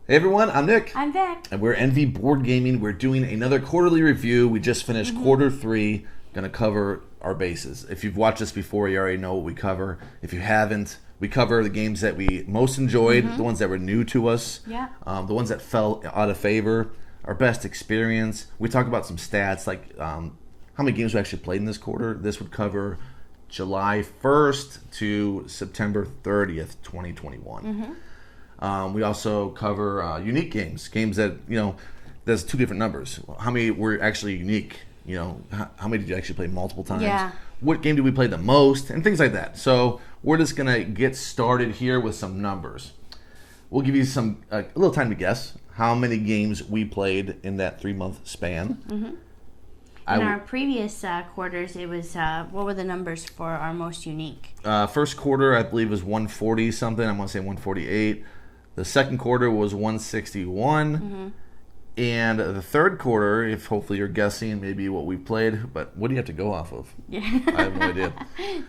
Hey everyone, I'm Nick. I'm Vic. And we're Envy Board Gaming. We're doing another quarterly review. We just finished quarter 3. Going to cover our bases. If you've watched us before, you already know what we cover. If you haven't, we cover the games that we most enjoyed, the ones that were new to us, Yeah. the ones that fell out of favor, our best experience. We talk about some stats like how many games we actually played in this quarter. This would cover July 1st to September 30th, 2021. We also cover unique games that, there's 2 different numbers. How many were actually unique? How many did you actually play multiple times? Yeah. What game did we play the most? And things like that. So we're just going to get started here with some numbers. We'll give you a little time to guess how many games we played in that 3-month span. In our previous quarters, it was, what were the numbers for our most unique? First quarter, I believe, was 140 something. I'm going to say 148. The second quarter was 161. And the third quarter, if hopefully you're guessing maybe what we played, but what do you have to go off of? Yeah. I have no idea.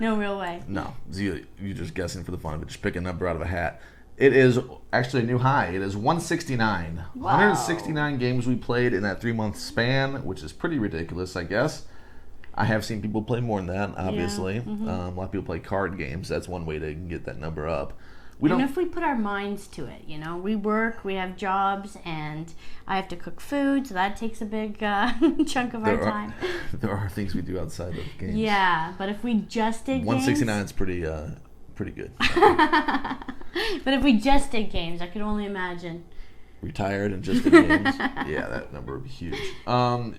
No real way. No, you're just guessing for the fun of it. Just pick a number out of a hat. It is actually a new high. It is 169. Wow. 169 games we played in that 3-month span, which is pretty ridiculous, I guess. I have seen people play more than that, obviously. A lot of people play card games. That's one way to get that number up. If we put our minds to it, we work, we have jobs, and I have to cook food, so that takes a big chunk of our time. There are things we do outside of games. Yeah, but if we just did 169 is pretty good. But if we just did games, I could only imagine. Retired and just did games. Yeah, that number would be huge.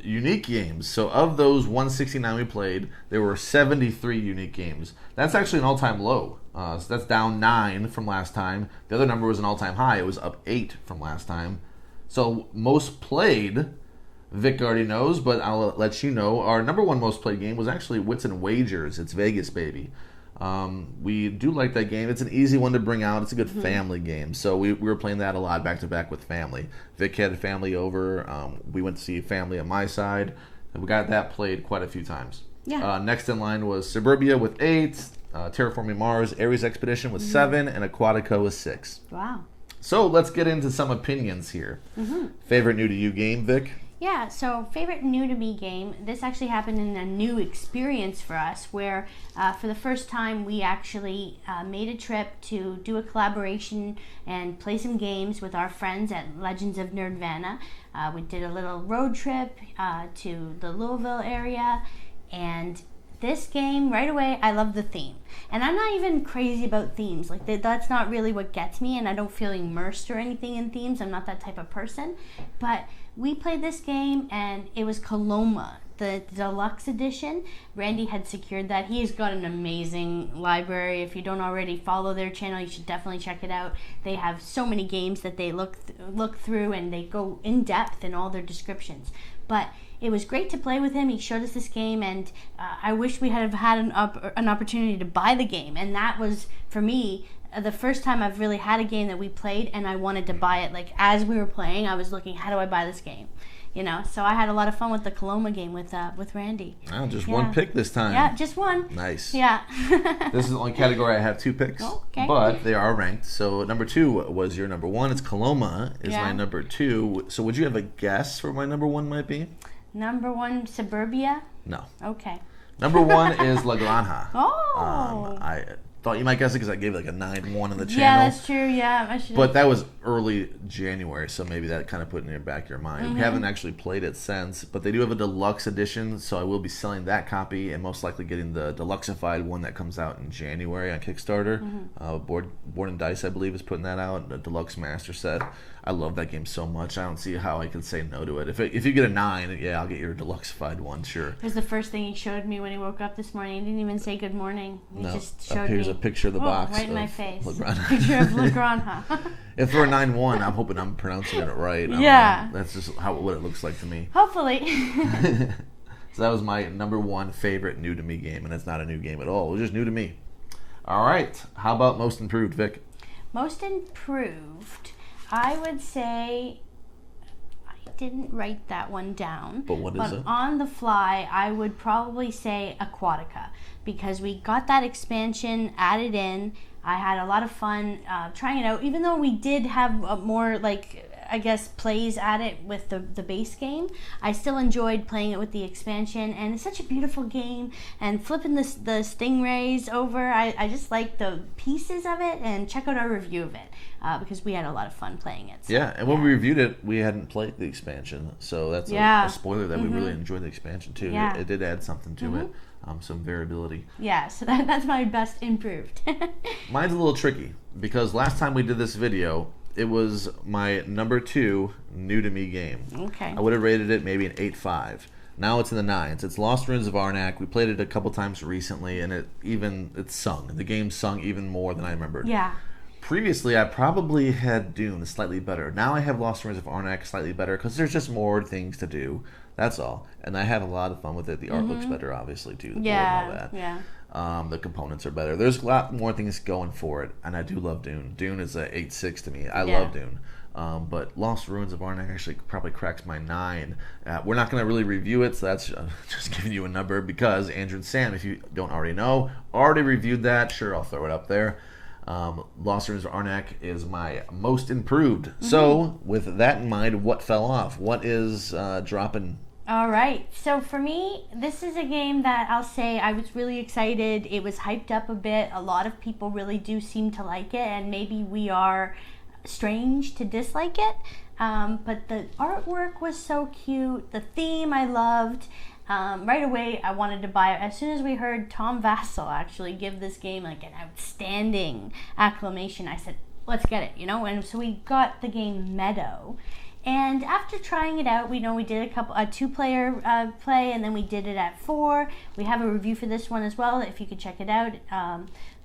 Unique games. So of those 169 we played, there were 73 unique games. That's actually an all-time low. So that's down 9 from last time. The other number was an all-time high. It was up 8 from last time. So most played, Vic already knows, but I'll let you know. Our number 1 most played game was actually Wits and Wagers. It's Vegas, baby. We do like that game. It's an easy one to bring out. It's a good family game. So we were playing that a lot back to back with family. Vic had family over. We went to see family on my side. And we got that played quite a few times. Yeah. Next in line was Suburbia with 8, Terraforming Mars, Ares Expedition with 7, and Aquatica with 6. Wow. So let's get into some opinions here. Favorite new to you game, Vic? Yeah, so favorite new to me game, this actually happened in a new experience for us where for the first time we actually made a trip to do a collaboration and play some games with our friends at Legends of Nerdvana. We did a little road trip to the Louisville area, and this game, right away, I love the theme. And I'm not even crazy about themes. Like, that's not really what gets me, and I don't feel immersed or anything in themes. I'm not that type of person. But we played this game, and it was Coloma, the deluxe edition. Randy had secured that. He's got an amazing library. If you don't already follow their channel, you should definitely check it out. They have so many games that they look through, and they go in depth in all their descriptions. But it was great to play with him. He showed us this game, and I wish we had had an opportunity to buy the game. And that was, for me, the first time I've really had a game that we played, and I wanted to buy it. Like, as we were playing, I was looking, how do I buy this game? So I had a lot of fun with the Coloma game with Randy. Oh, just one pick this time. Yeah, just one. Nice. Yeah. This is the only category I have 2 picks. Okay. But they are ranked. So number 2 was your number 1. It's Coloma is my number 2. So would you have a guess for my number 1 might be? Number 1, Suburbia? No. Okay. Number 1 is La Granja. Oh. I thought you might guess it because I gave it like a 9-1 on the channel. Yeah, that's true. Yeah, I should. But that was early January, so maybe that kind of put it in the back of your mind. We haven't actually played it since, but they do have a deluxe edition, so I will be selling that copy and most likely getting the deluxeified one that comes out in January on Kickstarter. Board and Dice, I believe, is putting that out, the deluxe master set. I love that game so much. I don't see how I can say no to it. If you get a 9, yeah, I'll get your deluxeified one, sure. It was the first thing he showed me when he woke up this morning. He didn't even say good morning. He just showed here's me. a picture of the box. Right in my face. La Granja. Picture of La Granja. If for a 9-1, I'm hoping I'm pronouncing it right. Yeah. That's just what it looks like to me. Hopefully. So that was my number 1 favorite new to me game, and it's not a new game at all. It was just new to me. All right. How about most improved, Vic? Most improved, I would say, I didn't write that one down. But what is it? On the fly, I would probably say Aquatica, because we got that expansion added in. I had a lot of fun trying it out, even though we did have more like I guess, plays at it with the base game, I still enjoyed playing it with the expansion, and it's such a beautiful game, and flipping the stingrays over, I just like the pieces of it, and check out our review of it, because we had a lot of fun playing it. So, yeah, and when we reviewed it, we hadn't played the expansion, so that's a spoiler that we really enjoyed the expansion too. Yeah. It did add something to it, some variability. Yeah, so that's my best improved. Mine's a little tricky, because last time we did this video, it was my number 2 new to me game. Okay. I would have rated it maybe an 8.5. Now it's in the 9s. It's Lost Ruins of Arnak. We played it a couple times recently, and it's sung. The game sung even more than I remembered. Yeah. Previously, I probably had Dune slightly better. Now I have Lost Ruins of Arnak slightly better because there's just more things to do. That's all. And I have a lot of fun with it. The art looks better, obviously, too. The board and all that. Yeah. The components are better. There's a lot more things going for it, and I do love Dune. Dune is a 8.6 to me. I love Dune. But Lost Ruins of Arnak actually probably cracks my 9. We're not going to really review it, so that's just giving you a number because Andrew and Sam, if you don't already know, already reviewed that. Sure, I'll throw it up there. Lost Ruins of Arnak is my most improved. So, with that in mind, what fell off? What is dropping? All right. So for me, this is a game that I'll say I was really excited. It was hyped up a bit. A lot of people really do seem to like it, and maybe we are strange to dislike it. But the artwork was so cute. The theme I loved. Right away, I wanted to buy it. As soon as we heard Tom Vassell actually give this game like an outstanding acclamation, I said, let's get it, And so we got the game Meadow. And after trying it out, we did a 2-player play, and then we did it at 4. We have a review for this one as well, if you could check it out.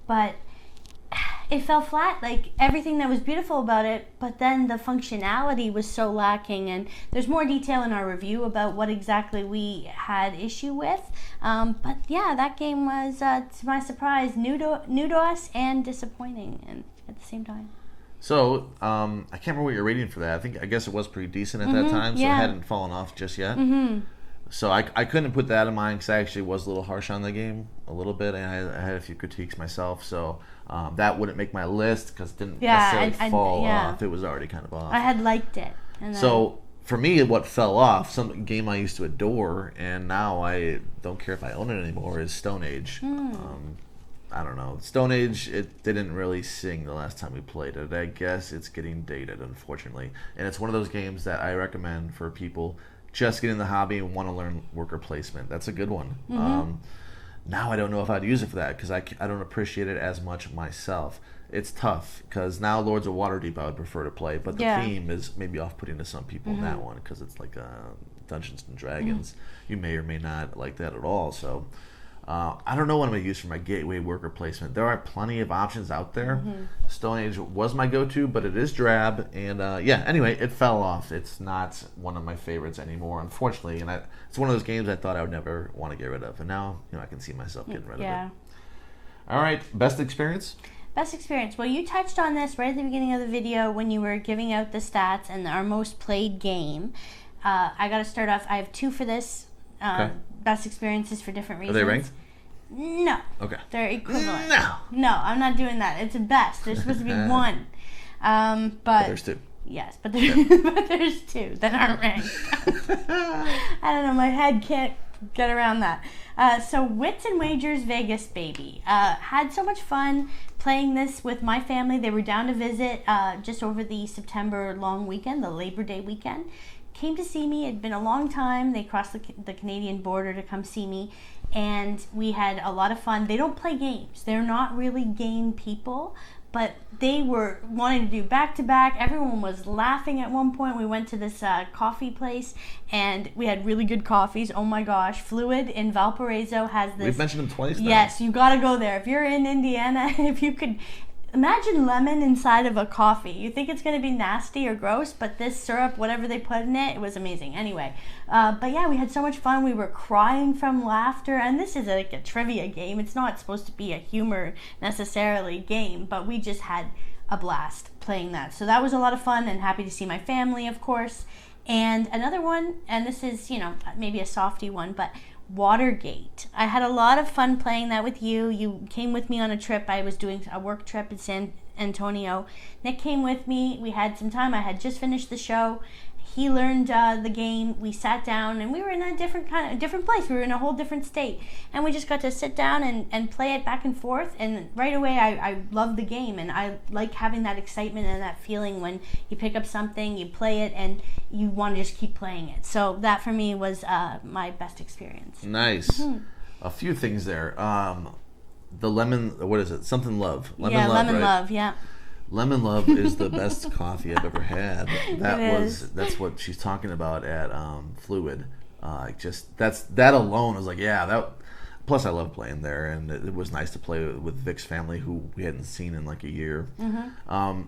But it fell flat, like everything that was beautiful about it, but then the functionality was so lacking, and there's more detail in our review about what exactly we had issue with. But yeah, that game was, to my surprise, new to us and disappointing and at the same time. So, I can't remember what you're rating for that. I guess it was pretty decent at that time, so it hadn't fallen off just yet. So I couldn't put that in mind because I actually was a little harsh on the game, a little bit, and I had a few critiques myself. So that wouldn't make my list because it didn't necessarily fall off. It was already kind of off. I had liked it. And so for me, what fell off, some game I used to adore, and now I don't care if I own it anymore, is Stone Age. I don't know. Stone Age, it didn't really sing the last time we played it. I guess it's getting dated, unfortunately. And it's one of those games that I recommend for people just getting in the hobby and want to learn worker placement. That's a good one. Now I don't know if I'd use it for that because I don't appreciate it as much myself. It's tough because now Lords of Waterdeep I would prefer to play, but the theme is maybe off-putting to some people in that one because it's like Dungeons and Dragons. You may or may not like that at all, so... I don't know what I'm going to use for my gateway worker placement. There are plenty of options out there. Stone Age was my go-to, but it is drab. And anyway, it fell off. It's not one of my favorites anymore, unfortunately. And it's one of those games I thought I would never want to get rid of. And now I can see myself getting rid of it. All right, best experience? Best experience. Well, you touched on this right at the beginning of the video when you were giving out the stats and our most played game. I got to start off. I have 2 for this. Best experiences for different reasons. Are they ranked? No. Okay. They're equivalent. No, I'm not doing that. It's a best. There's supposed to be 1. But there's 2. Yes, but there's 2 that aren't ranked. I don't know. My head can't get around that. So Wits and Wagers Vegas, baby. Had so much fun playing this with my family. They were down to visit just over the September long weekend, the Labor Day weekend. Came to see me. It'd been a long time. They crossed the Canadian border to come see me, and we had a lot of fun. They don't play games. They're not really game people, but they were wanting to do back-to-back. Everyone was laughing at one point. We went to this coffee place, and we had really good coffees. Oh my gosh. Fluid in Valparaiso has this. We've mentioned them twice now. Yes, you got to go there. If you're in Indiana, if you could... Imagine lemon inside of a coffee. You think it's going to be nasty or gross, but this syrup, whatever they put in it, it was amazing. Anyway, but yeah, we had so much fun. We were crying from laughter, and this is like a trivia game. It's not supposed to be a humor necessarily game, but we just had a blast playing that. So that was a lot of fun, and happy to see my family, of course. And another one, and this is, maybe a softy one, but Watergate. I had a lot of fun playing that with you. You came with me on a trip. I was doing a work trip in Antonio. Nick came with me. We had some time. I had just finished the show. He learned the game. We sat down, and we were in a different place. We were in a whole different state, and we just got to sit down and play it back and forth. And right away, I loved the game, and I like having that excitement and that feeling when you pick up something, you play it, and you want to just keep playing it. So that for me was my best experience. Nice. Mm-hmm. A few things there. The lemon. What is it? Something love. Lemon love. Yeah. Lemon Love is the best coffee I've ever had. That's what she's talking about at Fluid. That alone was like, yeah, that. Plus, I love playing there, and it was nice to play with Vic's family, who we hadn't seen in like a year. Mm-hmm.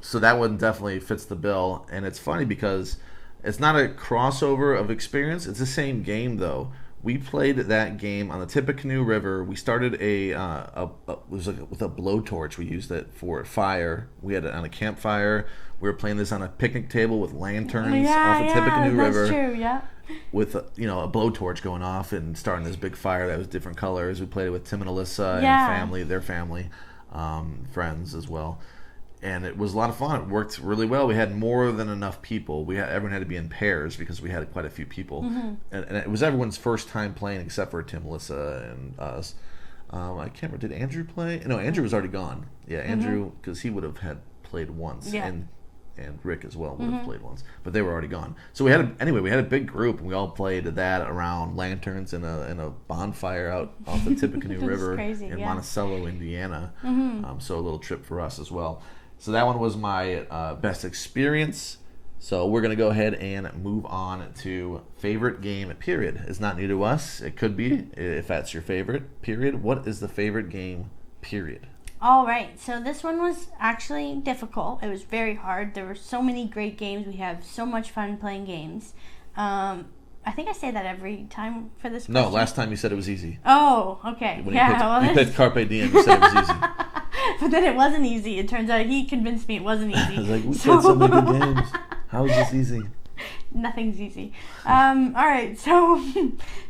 So that one definitely fits the bill, and it's funny because it's not a crossover of experience. It's the same game though. We played that game on the Tippecanoe River. We started it was like with a blowtorch. We used it for fire. We had it on a campfire. We were playing this on a picnic table with lanterns off the Tippecanoe River. That's true, yeah. With a blowtorch going off and starting this big fire that was different colors. We played it with Tim and Alyssa and their family, friends as well. And it was a lot of fun. It worked really well. We had more than enough people. Everyone had to be in pairs because we had quite a few people. Mm-hmm. And it was everyone's first time playing except for Tim, Melissa, and us. I can't remember. Did Andrew play? No, Andrew was already gone. Yeah, Andrew, because he would have had played once. Yeah. And Rick as well would have played once. But they were already gone. So we had a big group, and we all played that around lanterns in a bonfire out off the Tippecanoe River in Monticello, Indiana. Mm-hmm. So a little trip for us as well. So that one was my best experience. So we're going to go ahead and move on to favorite game, period. It's not new to us. It could be, if that's your favorite, period. What is the favorite game, period? All right. So this one was actually difficult. It was very hard. There were so many great games. We have so much fun playing games. I think I say that every time for this question. No, last time you said it was easy. Oh, okay. When you picked Carpe Diem, you said it was easy. But then it wasn't easy. It turns out he convinced me it wasn't easy. I was like, we played so many good games. How is this easy? Nothing's easy. All right, so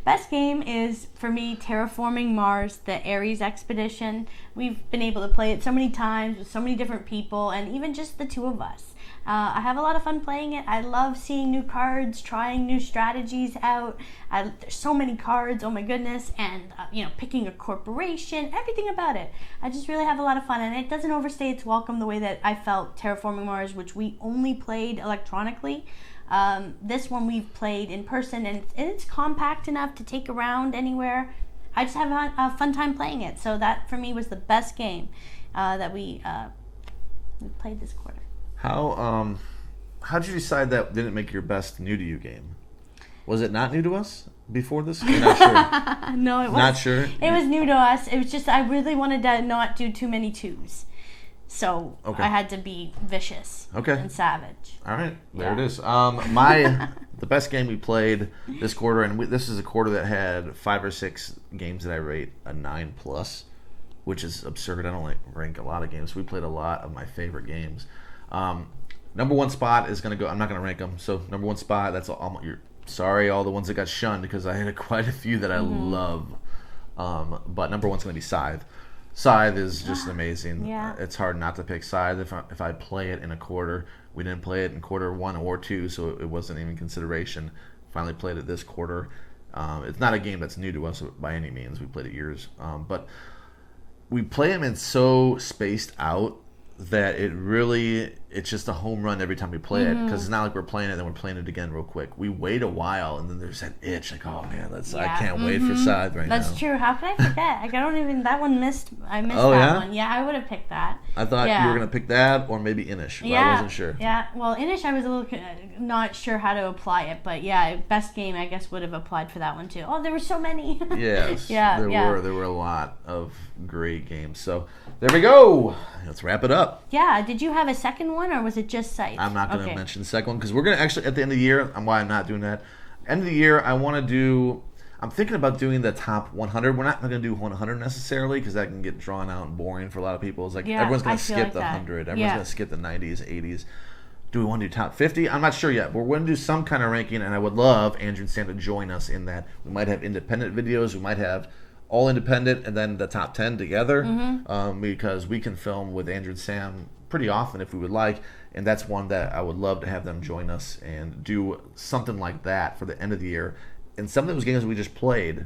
best game is, for me, Terraforming Mars, the Ares Expedition. We've been able to play it so many times with so many different people, and even just the two of us. I have a lot of fun playing it. I love seeing new cards, trying new strategies out. There's so many cards, oh my goodness, and picking a corporation, everything about it. I just really have a lot of fun, and it doesn't overstay its welcome the way that I felt Terraforming Mars, which we only played electronically. This one we've played in person, and it's compact enough to take around anywhere. I just have a fun time playing it, so that for me was the best game that we played this quarter. How did you decide that didn't make your best new to you game? Was it not new to us before this? You're not sure? No, it was not sure. It was new to us. It was just I really wanted to not do too many twos, so I had to be vicious and savage. All right, there it is. The best game we played this quarter, and this is a quarter that had 5 or 6 games that I rate a 9+, which is absurd. I don't rank a lot of games. We played a lot of my favorite games. Number one spot is going to go, I'm not going to rank them, so number one spot, that's all all the ones that got shunned, because I had quite a few that I love. But number one's going to be Scythe. Scythe is just amazing. Yeah. It's hard not to pick Scythe if I play it in a quarter. We didn't play it in quarter 1 or 2, so it wasn't even consideration. Finally played it this quarter. It's not a game that's new to us by any means. We played it years. But we play them in so spaced out that it's just a home run every time we play it, because it's not like we're playing it and then we're playing it again real quick. We wait a while, and then there's that itch, like, oh man, I can't wait for Scythe right now. That's true. How could I forget? I missed that one. Yeah, I would have picked that. I thought you were going to pick that or maybe Inish, but I wasn't sure. Yeah, well, Inish, I was a little not sure how to apply it, but best game, I guess, would have applied for that one too. Oh, there were so many. Yes, there were a lot of great games. So there we go. Let's wrap it up. Yeah, did you have a second one, or was it just Scythe? I'm not going to mention the second one, because we're going to actually, at the end of the year, why I'm not doing that. End of the year, I'm thinking about doing the top 100. We're not going to do 100 necessarily, because that can get drawn out and boring for a lot of people. It's like everyone's going to skip the 100. Everyone's going to skip the 90s, 80s. Do we want to do top 50? I'm not sure yet, but we're going to do some kind of ranking, and I would love Andrew and Sam to join us in that. We might have independent videos. We might have all independent and then the top 10 together, Mm-hmm. because we can film with Andrew and Sam pretty often if we would like, and that's one that I would love to have them join us and do something like that for the end of the year. And some of those games we just played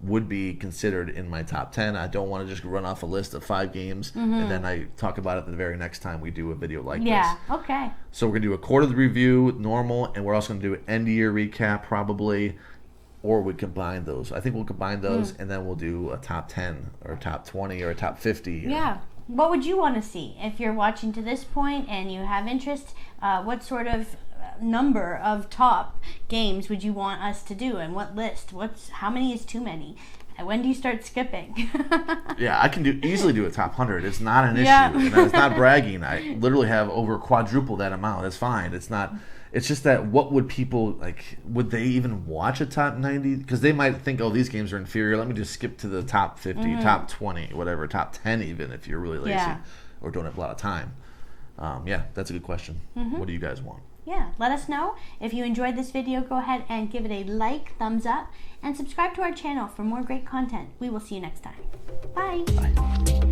would be considered in my top 10. I don't want to just run off a list of 5 games and then I talk about it the very next time we do a video like this. Yeah, okay. So we're going to do a quarterly review, normal, and we're also going to do an end-of-year recap probably, or we combine those. I think we'll combine those, and then we'll do a top 10 or a top 20 or a top 50. Yeah. What would you want to see if you're watching to this point and you have interest? What sort of number of top games would you want us to do, and what list? How many is too many? When do you start skipping? Yeah, I can easily do a top 100. It's not an Yeah. issue. And it's not bragging. I literally have over quadruple that amount. It's fine. It's not. It's just that what would people like? Would they even watch a top 90? Because they might think, oh, these games are inferior. Let me just skip to the top 50, top 20, whatever, top 10 even if you're really lazy Yeah. or don't have a lot of time. Yeah, that's a good question. What do you guys want? Yeah, let us know. If you enjoyed this video, go ahead and give it a like, thumbs up, and subscribe to our channel for more great content. We will see you next time. Bye. Bye.